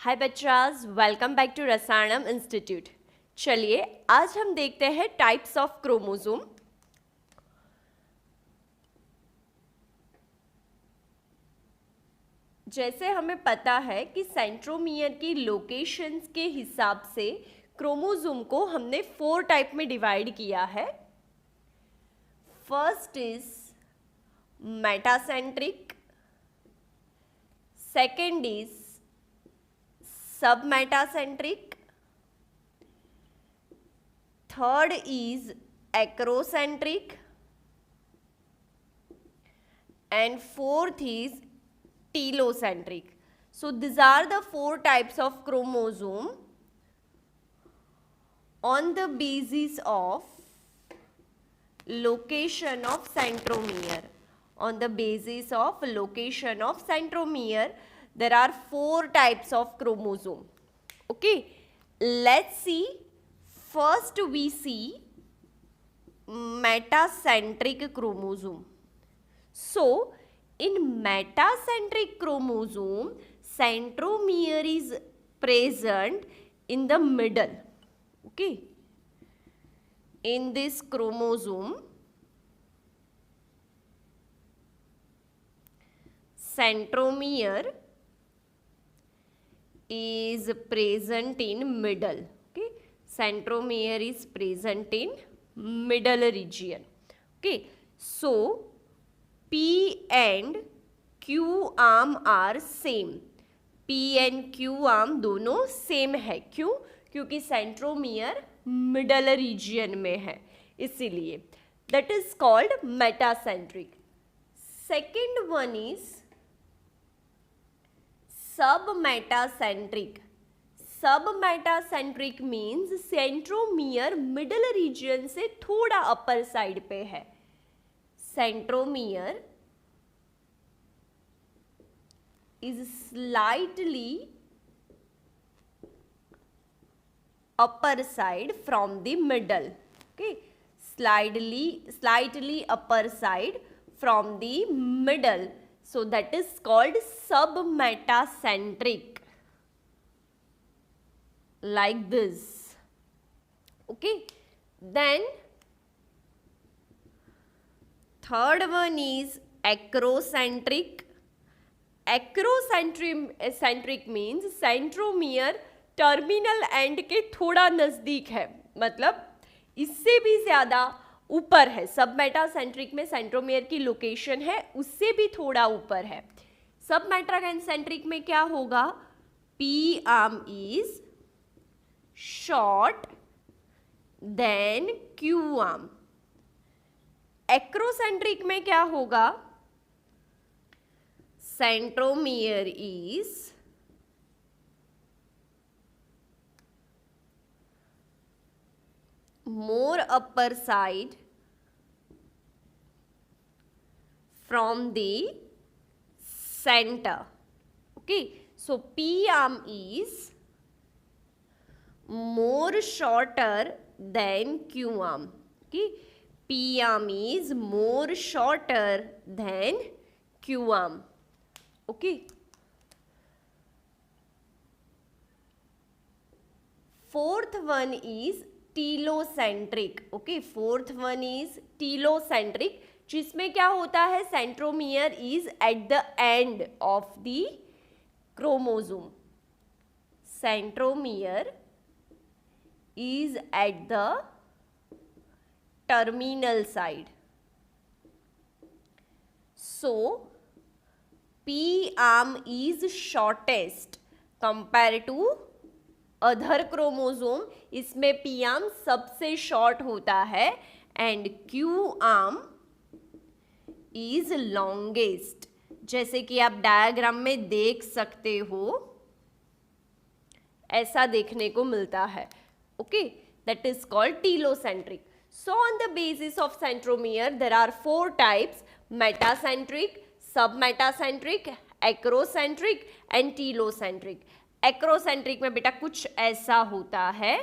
हाय बच्चास, welcome back to Rasayanam institute. चलिए आज हम देखते हैं टाइप्स ऑफ क्रोमोसोम। जैसे हमें पता है कि सेंट्रोमियर की लोकेशंस के हिसाब से क्रोमोसोम को हमने 4 टाइप में डिवाइड किया है। First is metacentric, second is submetacentric, third is acrocentric, and fourth is telocentric. So these are the 4 types of chromosome on the basis of location of centromere. On the basis of location of centromere, there are 4 types of chromosome. Okay, let's see. First we see metacentric chromosome. So in metacentric chromosome, centromere is present in the middle. Okay, in this chromosome, centromere is present in middle. Okay, centromere is present in middle region. Okay, so P and Q arm are same. P and Q arm दोनों same है. क्यों? क्योंकि centromere middle region में है, इसीलिए that is called metacentric. Second one is submetacentric. Submetacentric means centromere middle region से थोड़ा upper side पे है. Centromere is slightly upper side from the middle. Okay, slightly upper side from the middle. So that is called submetacentric, like this. Okay, then third one is acrocentric. Acrocentric means centromere terminal and के थोड़ा नजदीक है, मतलब इससे भी ज्यादा ऊपर है. सबमेटासेंट्रिक में सेंट्रोमियर की लोकेशन है उससे भी थोड़ा ऊपर है. सबमेटासेंट्रिक में क्या होगा? P arm is short than Q arm. Acrocentric में क्या होगा? Centromere is more upper side from the center. Okay, so P arm is more shorter than Q arm. Okay, P arm is more shorter than Q arm. Okay, fourth one is telocentric. Okay, fourth one is telocentric, जिसमें क्या होता है? Centromere is at the end of the chromosome. Centromere is at the terminal side. So P arm is shortest compared to other chromosome. इसमें P arm सबसे short होता है and Q arm is longest. जैसे कि आप diagram में देख सकते हो, ऐसा देखने को मिलता है. Okay, that is called telocentric. So on the basis of centromere, there are 4 types: metacentric, submetacentric, acrocentric and telocentric. Acrocentric में बेटा कुछ ऐसा होता है,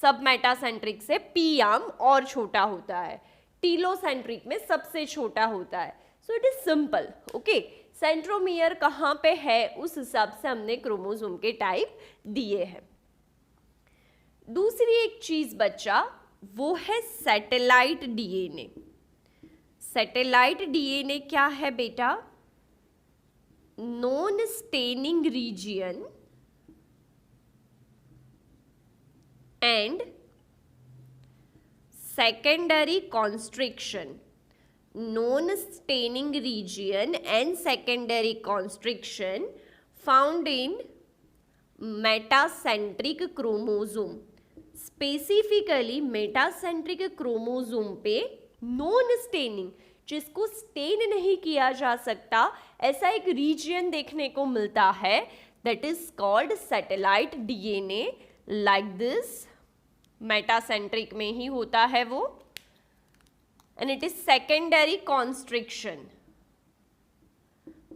सबमेटासेंट्रिक से P आर्म और छोटा होता है, टीलोसेंट्रिक में सबसे छोटा होता है. So it is simple. Okay, centromere कहाँ पे है उस हिसाब से हमने क्रोमोसोम के टाइप दिए हैं। दूसरी एक चीज बच्चा, वो है सैटेलाइट डीएनए। सैटेलाइट डीएनए क्या है बेटा? Non staining region and secondary constriction. Non staining region and secondary constriction found in metacentric chromosome. Specifically metacentric chromosome पे नॉन स्टेनिंग, जिसको स्टेन नहीं किया जा सकता, ऐसा एक रीजन देखने को मिलता है, that is called satellite DNA. Like this, metacentric में ही होता है वो, and it is secondary constriction,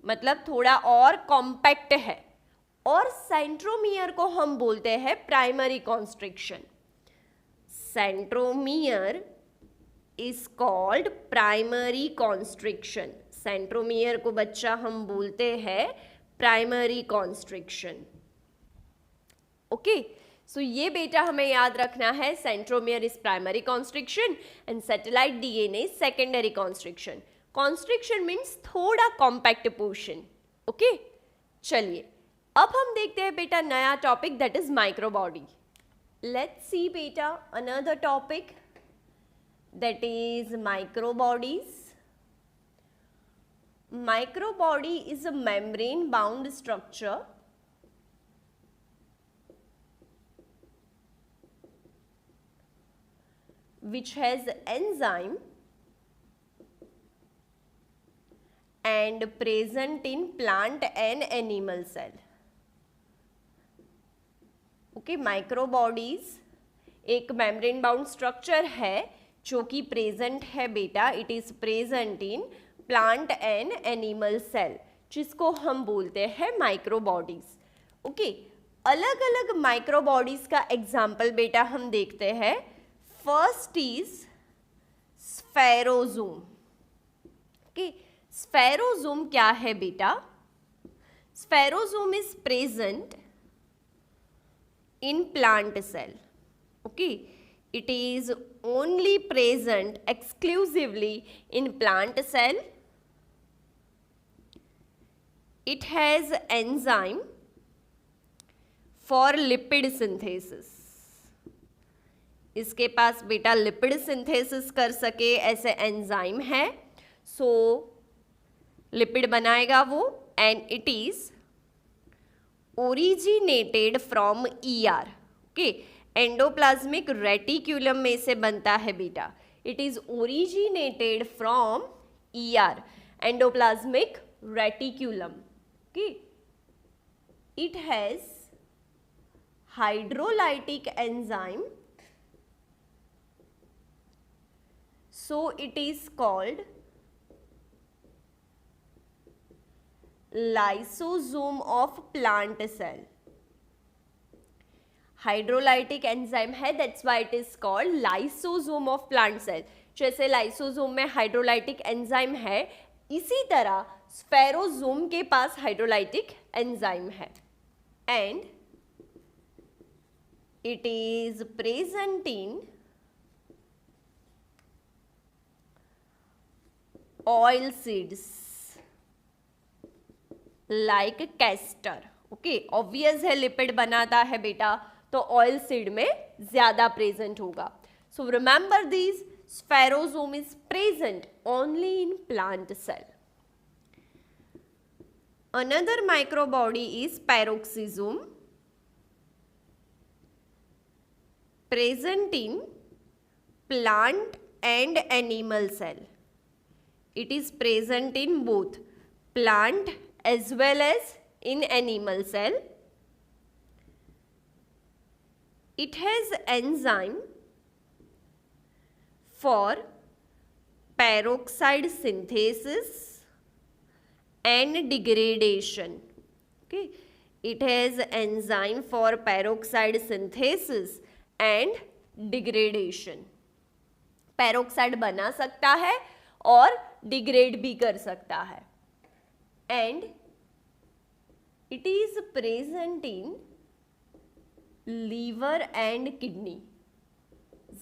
मतलब थोड़ा और कॉम्पैक्ट है। और सेंट्रोमियर को हम बोलते हैं primary constriction. Centromere is called primary constriction. Centromere को बच्चा हम बोलते हैं प्राइमरी कॉन्स्ट्रिक्शन। ओके, सो ये बेटा हमें याद रखना है, centromere is primary constriction and satellite DNA secondary constriction. Constriction means थोड़ा कॉम्पैक्ट पोर्शन। ओके, चलिए अब हम देखते हैं बेटा नया topic, that is microbody. Let's see बेटा another topic, that is microbodies. Microbody is a membrane bound structure which has enzyme and present in plant and animal cell. Okay, microbodies एक membrane bound structure है जो कि present है बेटा, it is present in plant and animal cell, जिसको हम बोलते हैं माइक्रोबॉडीज। ओके, अलग अलग माइक्रोबॉडीज का एग्जाम्पल बेटा हम देखते हैं। First is spherosome. Okay, spherosome क्या है बेटा? Spherosome is present in plant cell. Okay, it is only present exclusively in plant cell. It has enzyme for lipid synthesis. इसके पास बेटा लिपिड सिंथेसिस कर सके ऐसे एंजाइम है, सो लिपिड बनाएगा वो, and it is originated from ER। Okay, endoplasmic reticulum में से बनता है बेटा। It is originated from ER, endoplasmic reticulum. Okay, it has hydrolytic enzyme, so it is called lysosome of plant cell. Hydrolytic enzyme है, that's why it is called lysosome of plant cell. जैसे lysosome में hydrolytic enzyme है, इसी तरह spherosome के पास hydrolytic enzyme है, and it is present in oil seeds like castor. Okay, obvious है लिपिड बनाता है बेटा, तो ऑयल सीड में ज्यादा प्रेजेंट होगा। So remember this, spherosome is present only in plant cell. Another microbody is peroxisome, present in plant and animal cell. It is present in both plant as well as in animal cell. It has enzyme for peroxide synthesis and degradation. Okay, it has enzyme for peroxide synthesis and degradation. Peroxide बना सकता है और degrade भी कर सकता है, and it is present in liver and kidney.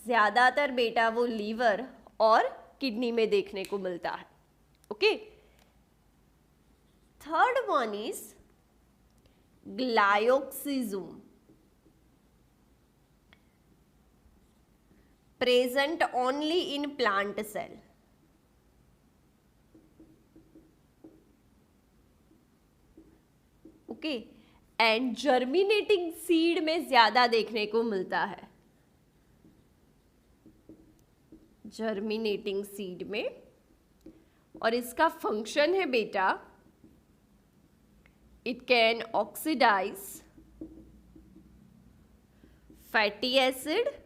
ज्यादातर बेटा वो लीवर और किडनी में देखने को मिलता है. Okay. Third one is glyoxysome, present only in plant cell. Okay. And germinating seed में ज्यादा देखने को मिलता है. जर्मिनेटिंग सीड में. और इसका फंक्शन है बेटा, it can oxidize fatty acid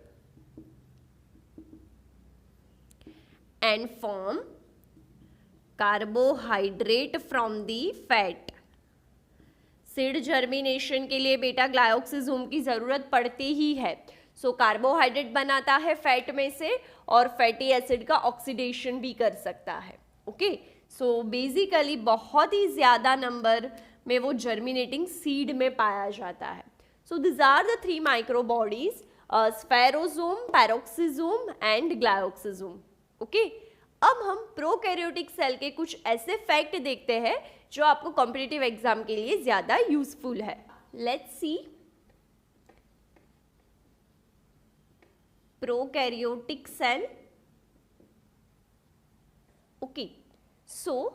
and form carbohydrate from the fat. Seed germination के लिए बेटा ग्लायोक्सिज्म की जरूरत पड़ती ही है. सो कार्बोहाइड्रेट बनाता है फैट में से और फैटी एसिड का ऑक्सीडेशन भी कर सकता है. ओके. सो बेसिकली बहुत ही ज्यादा नंबर में वो जर्मिनेटिंग सीड में पाया जाता है. So this are the 3 microbodies, spherosome, peroxisome and glyoxysome. Okay. अब हम प्रोकैरियोटिक सेल के कुछ ऐसे फैक्ट देखते हैं जो आपको कॉम्पिटिटिव एग्जाम के लिए ज्यादा यूजफुल है. Let's see. Prokaryotic cell. Okay. So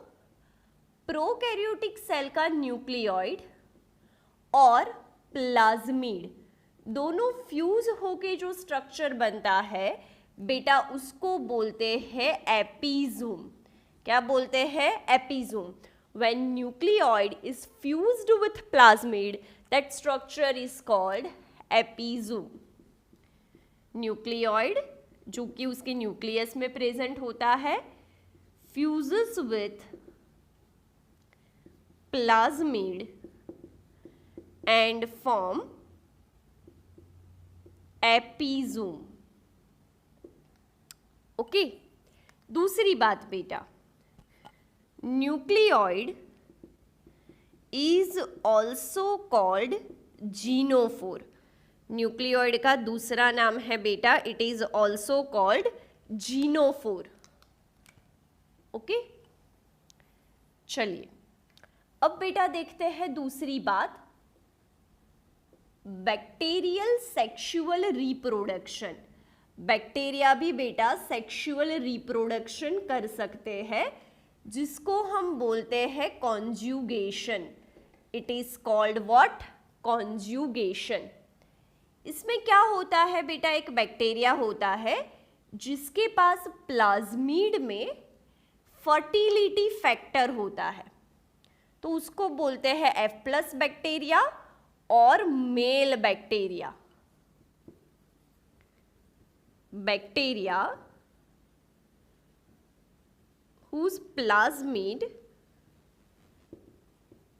prokaryotic cell का न्यूक्लियोइड और प्लाज्मिड दोनों फ्यूज होके जो स्ट्रक्चर बनता है बेटा उसको बोलते हैं एपिजोम. क्या बोलते हैं? एपिजोम. When nucleoid is fused with plasmid, that structure is called episome. Nucleoid जो कि उसके न्यूक्लियस में प्रेजेंट होता है, fuses with plasmid and form episome. Okay. दूसरी बात बेटा, nucleoid is also called genophore. Nucleoid का दूसरा नाम है बेटा, it is also called genophore. Okay. चलिए अब बेटा देखते हैं दूसरी बात, बैक्टीरियल सेक्सुअल रिप्रोडक्शन. बैक्टीरिया भी बेटा सेक्सुअल रिप्रोडक्शन कर सकते हैं जिसको हम बोलते हैं conjugation. It is called what? Conjugation. इसमें क्या होता है बेटा, एक बैक्टीरिया होता है जिसके पास प्लाज्मिड में फर्टिलिटी फैक्टर होता है, तो उसको बोलते हैं F+ बैक्टीरिया और male bacteria. Bacteria whose plasmid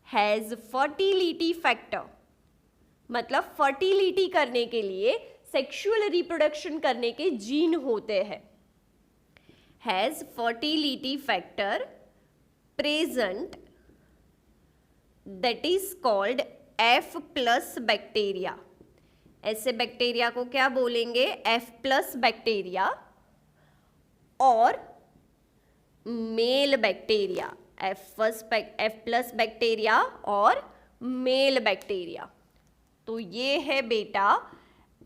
has fertility factor, मतलब फर्टिलिटी करने के लिए, सेक्सुअल रिप्रोडक्शन करने के जीन होते हैं, has fertility factor present, that is called F+ bacteria. ऐसे बैक्टीरिया को क्या बोलेंगे? F+ bacteria. और मेल बैक्टीरिया, F+ बैक्टीरिया और मेल बैक्टीरिया. तो ये है बेटा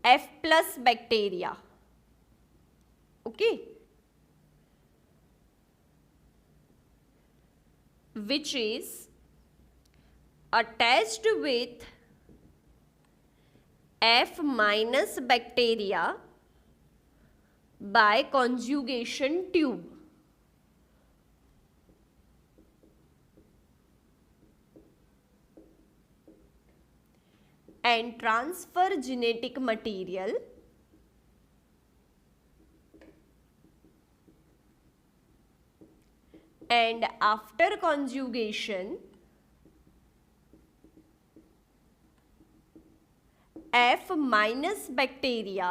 F+ bacteria. Okay. which is attached with F- bacteria by conjugation tube. And transfer genetic material and after conjugation F- bacteria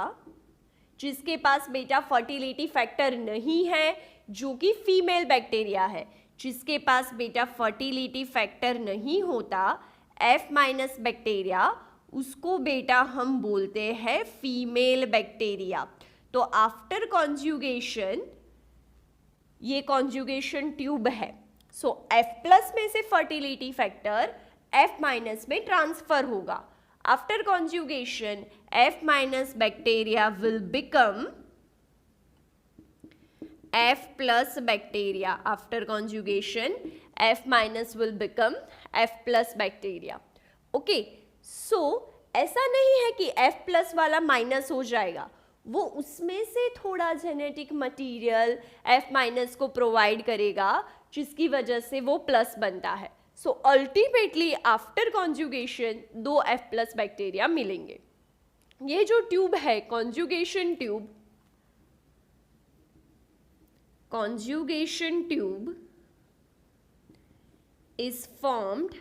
जिसके पास बेटा फर्टिलिटी फैक्टर नहीं है, जो कि फीमेल बैक्टीरिया है, जिसके पास बेटा फर्टिलिटी फैक्टर नहीं होता, F माइनस बैक्टीरिया, उसको बेटा हम बोलते हैं फीमेल बैक्टीरिया। तो आफ्टर कॉन्जुगेशन, ये कॉन्जुगेशन ट्यूब है, सो F प्लस में से फर्टिलिटी फैक्टर F माइनस में ट्रांसफर होगा। After conjugation F minus bacteria will become F plus bacteria. After conjugation, F minus will become F plus bacteria. Okay, so ऐसा नहीं है कि F plus वाला माइनस हो जाएगा, वो उसमें से थोड़ा जेनेटिक मटेरियल F माइनस को प्रोवाइड करेगा, जिसकी वजह से वो प्लस बनता है। सो अल्टीमेटली आफ्टर कॉन्जुगेशन दो F प्लस बैक्टीरिया मिलेंगे। ये जो ट्यूब है conjugation tube, conjugation tube is formed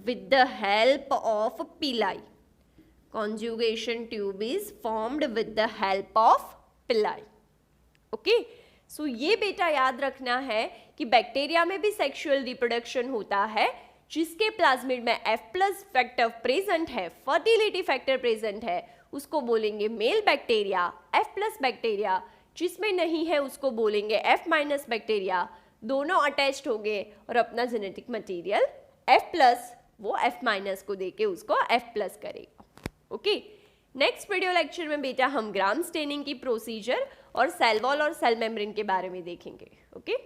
with the help of pili. Conjugation tube is formed with the help of pili. Okay? So ये बेटा याद रखना है कि बैक्टीरिया में भी सेक्सुअल रिप्रोडक्शन होता है, जिसके प्लाज्मिड में F प्लस फैक्टर प्रेजेंट है, फर्टिलिटी फैक्टर प्रेजेंट है, उसको बोलेंगे male bacteria. F plus bacteria जिसमें नहीं है उसको बोलेंगे F माइनस बैक्टीरिया। दोनों अटैच्ड होंगे और अपना जेनेटिक मटेरियल F प्लस वो F माइनस को देके उसको F प्लस करेगा। ओके, नेक्स्ट वीडियो लेक्चर में बेटा हम ग्राम स्टेनिंग की प्रोसीजर और सेल वॉल और सेल मेम्ब्रेन के बारे में देखेंगे। ओके।